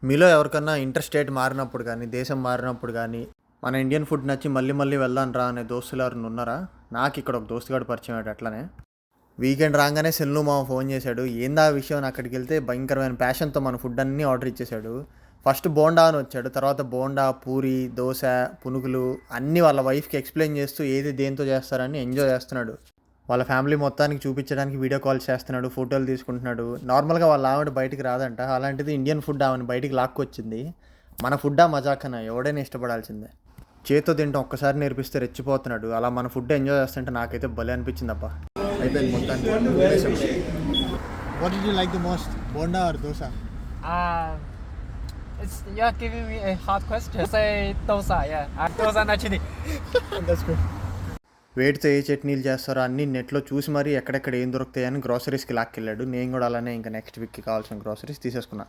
మీలో ఎవరికన్నా inter state మారినప్పుడు కానీ, దేశం మారినప్పుడు కానీ, మన ఇండియన్ ఫుడ్ నచ్చి మళ్ళీ మళ్ళీ వెళ్దాం రా అనే దోస్తులు ఎవరైనా ఉన్నారా? నాకు ఇక్కడ ఒక దోస్తుగాడు పరిచయం అయ్యాడు అట్లనే. వీకెండ్ రాగానే సెల్లు మామ ఫోన్ చేశాడు. ఏందా ఆ విషయం అని అక్కడికి వెళ్తే భయంకరమైన ప్యాషన్తో మన ఫుడ్ అన్నీ ఆర్డర్ ఇచ్చేశాడు. ఫస్ట్ బోండా అని వచ్చాడు. తర్వాత బోండా, పూరి, దోశ, పునుగులు అన్నీ వాళ్ళ వైఫ్కి ఎక్స్ప్లెయిన్ చేస్తూ ఏది దేంతో చేస్తారని ఎంజాయ్ చేస్తున్నాడు. వాళ్ళ ఫ్యామిలీ మొత్తానికి చూపించడానికి వీడియో కాల్స్ చేస్తున్నాడు, ఫోటోలు తీసుకుంటున్నాడు. నార్మల్గా వాళ్ళ ఆవిడ బయటికి రాదంట, అలాంటిది ఇండియన్ ఫుడ్ ఆమెను బయటికి లాక్కొచ్చింది. మన ఫుడ్డా మజాకనా ఎవడైనా ఇష్టపడాల్సిందే. చేత్తో తింటాం ఒక్కసారి నేర్పిస్తే రెచ్చిపోతున్నాడు. అలా మన ఫుడ్ ఎంజాయ్ చేస్తుంటే నాకైతే భలే అనిపించింది అబ్బా. అయిపోయింది మొత్తానికి. What did you like the most, bonda or dosa? You're giving me a hard question. Say dosa, yeah. Dosa nachidi. That's good. వేటితో ఏ చట్నీలు చేస్తారో అన్నీ నెట్లో చూసి మరీ ఎక్కడెక్కడ ఏం దొరుకుతాయని గ్రోసరీస్కి లాక్కెళ్ళాడు. నేను కూడా అలానే ఇంకా నెక్స్ట్ వీక్కి కావాల్సిన గ్రోసరీస్ తీసేసుకున్నా.